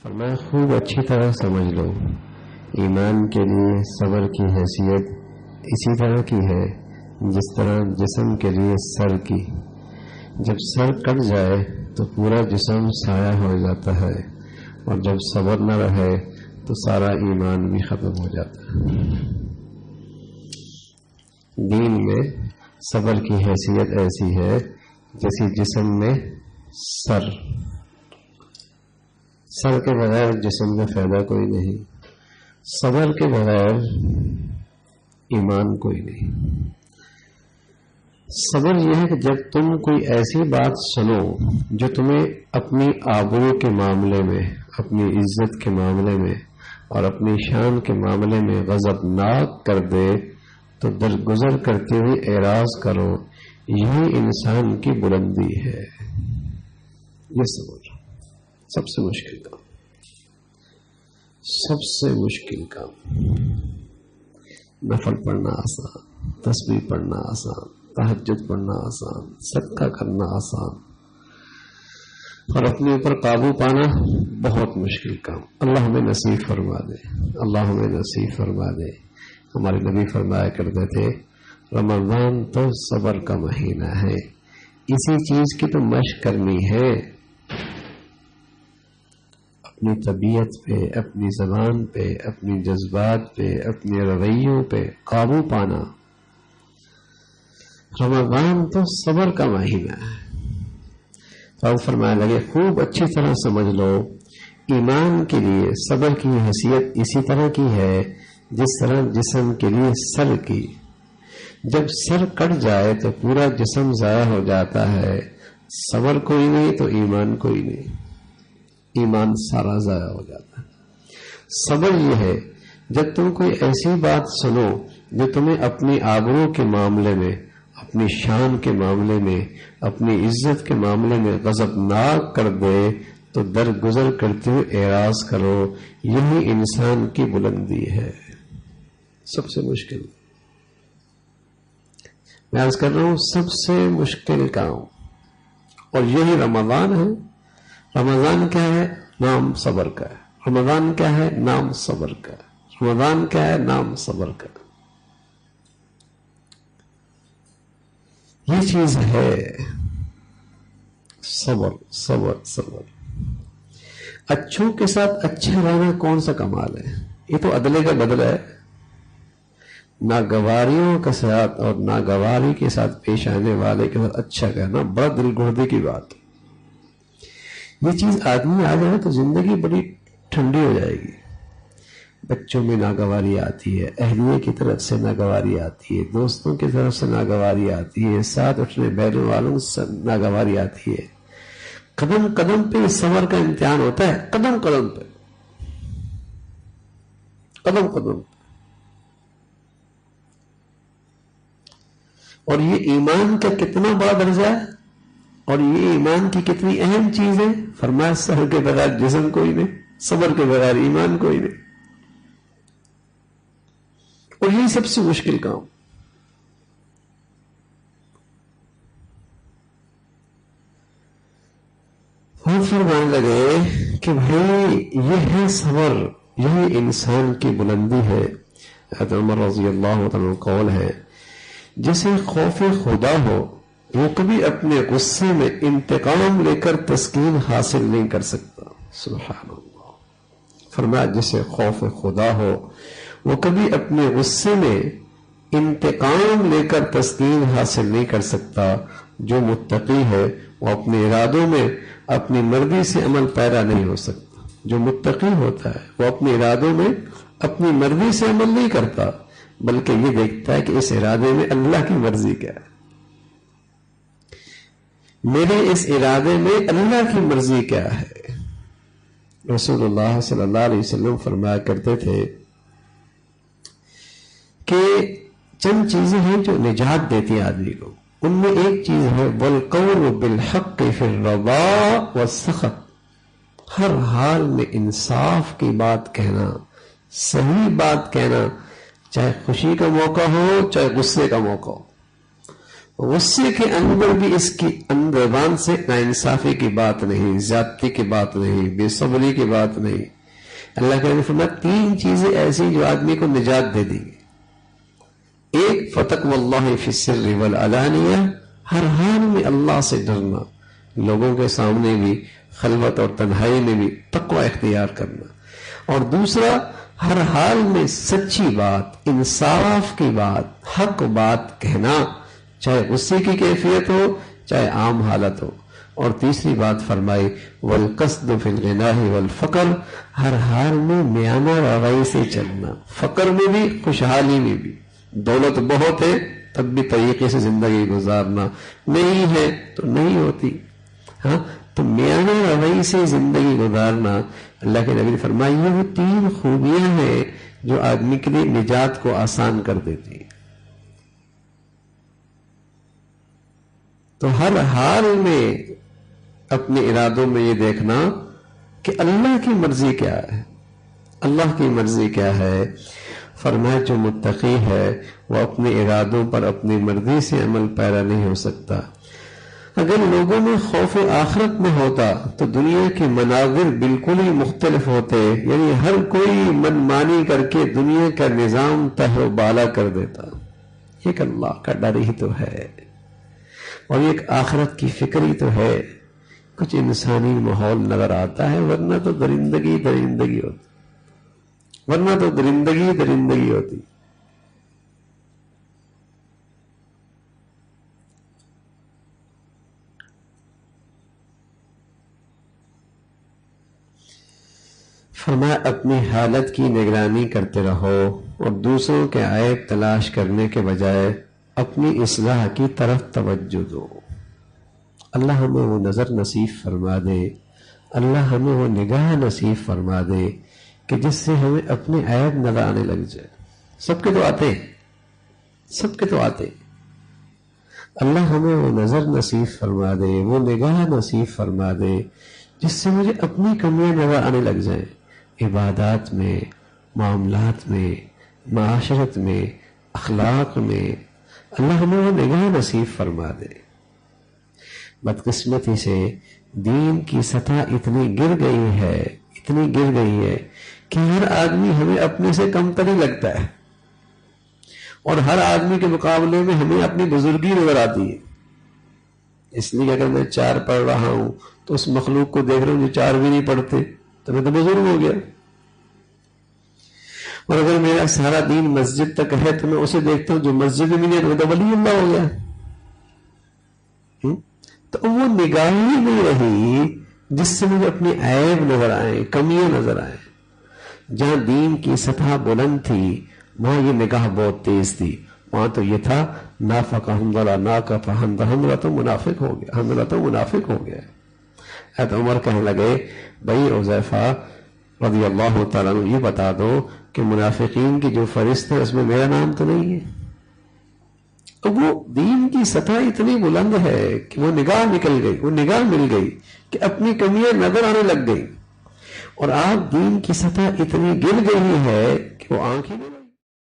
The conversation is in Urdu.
فرمایا خوب اچھی طرح سمجھ لو، ایمان کے لیے صبر کی حیثیت اسی طرح کی ہے جس طرح جسم کے لیے سر کی۔ جب سر کٹ جائے تو پورا جسم سایہ ہو جاتا ہے، اور جب صبر نہ رہے تو سارا ایمان بھی ختم ہو جاتا ہے۔ دین میں صبر کی حیثیت ایسی ہے جیسی جسم میں سر کے بغیر جسم میں فائدہ کوئی نہیں، صبر کے بغیر ایمان کوئی نہیں۔ صبر یہ ہے کہ جب تم کوئی ایسی بات سنو جو تمہیں اپنی آبرو کے معاملے میں، اپنی عزت کے معاملے میں اور اپنی شان کے معاملے میں غضبناک کر دے تو درگزر کرتے ہوئے اعراض کرو، یہی انسان کی بلندی ہے۔ یہ صبر سب سے مشکل کام، سب سے مشکل کام۔ نفل پڑھنا آسان، تسبیح پڑھنا آسان، تہجد پڑھنا آسان، صدقہ کرنا آسان، اور اپنے اوپر قابو پانا بہت مشکل کام۔ اللہ ہمیں نصیب فرما دے، اللہ ہمیں نصیب فرما دے۔ ہمارے نبی فرمایا کرتے تھے رمضان تو صبر کا مہینہ ہے، اسی چیز کی تو مشق کرنی ہے، اپنی طبیعت پہ، اپنی زبان پہ، اپنی جذبات پہ، اپنے رویوں پہ قابو پانا۔ رمضان تو صبر کا مہینہ ہے۔ تو فرمایا لگے خوب اچھی طرح سمجھ لو، ایمان کے لیے صبر کی حیثیت اسی طرح کی ہے جس طرح جسم کے لیے سر کی۔ جب سر کٹ جائے تو پورا جسم ضائع ہو جاتا ہے، صبر کوئی نہیں تو ایمان کوئی نہیں، ایمان سارا ضائع ہو جاتا ہے۔ صبر یہ ہے جب تم کوئی ایسی بات سنو جو تمہیں اپنی آبرو کے معاملے میں، اپنی شان کے معاملے میں، اپنی عزت کے معاملے میں غضبناک کر دے تو درگزر کرتے ہوئے اعراض کرو، یہی انسان کی بلندی ہے۔ سب سے مشکل، میں عرض کر رہا ہوں سب سے مشکل کام، اور یہی رمضان ہے۔ رمضان کیا ہے؟ نام صبر کا ہے۔ رمضان کیا ہے؟ نام صبر کا ہے۔ رمضان کیا ہے؟ نام صبر کا۔ یہ چیز ہے صبر، صبر، صبر۔ اچھوں کے ساتھ اچھا رہنا کون سا کمال ہے؟ یہ تو عدلے کا بدلہ ہے۔ ناگواریوں کے ساتھ اور ناگواری کے ساتھ پیش آنے والے کے ساتھ اچھا کہنا بڑا دل گردے کی بات ہے۔ یہ چیز آدمی آ جائے تو زندگی بڑی ٹھنڈی ہو جائے گی۔ بچوں میں ناگواری آتی ہے، اہلیے کی طرف سے ناگواری آتی ہے، دوستوں کی طرف سے ناگواری آتی ہے، ساتھ اٹھنے بیٹھنے والوں سے ناگواری آتی ہے۔ قدم قدم پہ صبر کا امتحان ہوتا ہے، قدم قدم پہ، قدم قدم پہ۔ اور یہ ایمان کا کتنا بڑا درجہ ہے، اور یہ ایمان کی کتنی اہم چیز ہے۔ فرمایا سر کے بغیر جسم کوئی نہیں، صبر کے بغیر ایمان کوئی نہیں، اور یہی سب سے مشکل کام۔ اور فرمانے لگے کہ بھائی یہ ہے صبر، یہی انسان کی بلندی ہے۔ حضرت عمر رضی اللہ عنہ قول ہے، جسے خوف خدا ہو وہ کبھی اپنے غصے میں انتقام لے کر تسکین حاصل نہیں کر سکتا۔ سبحان اللہ۔ فرمایا جسے خوف خدا ہو وہ کبھی اپنے غصے میں انتقام لے کر تسکین حاصل نہیں کر سکتا۔ جو متقی ہے وہ اپنے ارادوں میں اپنی مرضی سے عمل پیرا نہیں ہو سکتا۔ جو متقی ہوتا ہے وہ اپنے ارادوں میں اپنی مرضی سے عمل نہیں کرتا، بلکہ یہ دیکھتا ہے کہ اس ارادے میں اللہ کی مرضی کیا ہے، میرے اس ارادے میں اللہ کی مرضی کیا ہے۔ رسول اللہ صلی اللہ علیہ وسلم فرمایا کرتے تھے کہ چند چیزیں ہیں جو نجات دیتی ہیں آدمی کو، ان میں ایک چیز ہے والقول بالحق فی الرضا والسخط، ہر حال میں انصاف کی بات کہنا، صحیح بات کہنا، چاہے خوشی کا موقع ہو چاہے غصے کا موقع ہو۔ غصے کے اندر بھی اس کی زبان سے ناانصافی کی بات نہیں، زیادتی کی بات نہیں، بے صبری کی بات نہیں. اللہ کے نے فرمایا 3 چیزیں ایسی جو آدمی کو نجات دے دیں گی. ایک فتقوی اللہ فی السر والعلانیہ، ہر حال میں اللہ سے ڈرنا، لوگوں کے سامنے بھی، خلوت اور تنہائی میں بھی تقوی اختیار کرنا. اور دوسرا، ہر حال میں سچی بات، انصاف کی بات، حق بات کہنا، چاہے غصے کی کیفیت ہو چاہے عام حالت ہو. اور تیسری بات فرمائی والقصد فی الغناء والفقر، ہر حال میں میانہ روی سے چلنا، فقر میں بھی خوشحالی میں بھی. دولت بہت ہے تب بھی طریقے سے زندگی گزارنا، نہیں ہے تو نہیں ہوتی. ہاں، تو میانہ روی سے زندگی گزارنا. اللہ کے نبی نے فرمایا یہ وہ 3 خوبیاں ہیں جو آدمی کے لیے نجات کو آسان کر دیتی ہیں. تو ہر حال میں اپنے ارادوں میں یہ دیکھنا کہ اللہ کی مرضی کیا ہے، اللہ کی مرضی کیا ہے. فرمایا جو متقی ہے وہ اپنے ارادوں پر اپنی مرضی سے عمل پیرا نہیں ہو سکتا. اگر لوگوں میں خوف آخرت میں ہوتا تو دنیا کے مناظر بالکل ہی مختلف ہوتے. یعنی ہر کوئی من مانی کر کے دنیا کا نظام تہ و بالا کر دیتا. ایک اللہ کا ڈر ہی تو ہے اور ایک آخرت کی فکر ہی تو ہے. کچھ انسانی ماحول نظر آتا ہے، ورنہ تو درندگی درندگی ہوتی، ورنہ تو درندگی درندگی ہوتی. فرمایا اپنی حالت کی نگرانی کرتے رہو اور دوسروں کے عیب تلاش کرنے کے بجائے اپنی اصلاح کی طرف توجہ دو. اللہ ہمیں وہ نظر نصیب فرما دے، اللہ ہمیں وہ نگاہ نصیب فرما دے کہ جس سے ہمیں اپنے عیب نظر آنے لگ جائے. سب کے تو آتے ہیں، سب کے تو آتے ہیں. اللہ ہمیں وہ نظر نصیب فرما دے، وہ نگاہ نصیب فرما دے جس سے مجھے اپنی کمیاں نظر آنے لگ جائیں، عبادات میں، معاملات میں، معاشرت میں، اخلاق میں. اللہ ہمیں وہ نگاہ نصیب فرما دے. بدقسمتی سے دین کی سطح اتنی گر گئی ہے، اتنی گر گئی ہے کہ ہر آدمی ہمیں اپنے سے کمتر ہی لگتا ہے اور ہر آدمی کے مقابلے میں ہمیں اپنی بزرگی نظر آتی ہے. اس لیے اگر میں 4 پڑھ رہا ہوں تو اس مخلوق کو دیکھ رہا ہوں جو 4 بھی نہیں پڑھتے تو میں تو بزرگ ہو گیا. اور اگر میرا سارا دین مسجد تک ہے تو میں اسے دیکھتا ہوں جو مسجد میں نہیں ہے تو ولی اللہ ہو گیا. تو وہ نگاہ ہی نہیں رہی جس سے مجھے اپنی عیب نظر آئیں، کمیاں نظر آئیں. جہاں دین کی سطح بلند تھی وہاں یہ نگاہ بہت تیز تھی. وہاں تو یہ تھا نافق حنظلہ ناکف حنظلہ تو منافق ہو گیا، حنظلہ تو منافق ہو گیا. حضرت عمر کہنے لگے بھائی حذیفہ رضی اللہ تعالیٰ عنہ یہ بتا دو کہ منافقین کی جو فہرست ہے اس میں میرا نام تو نہیں ہے. وہ دین کی سطح اتنی بلند ہے کہ وہ نگاہ نکل گئی، وہ نگاہ مل گئی کہ اپنی کمیاں نظر آنے لگ گئی. اور آج دین کی سطح اتنی گر گئی ہے کہ وہ آنکھ ہی نہیں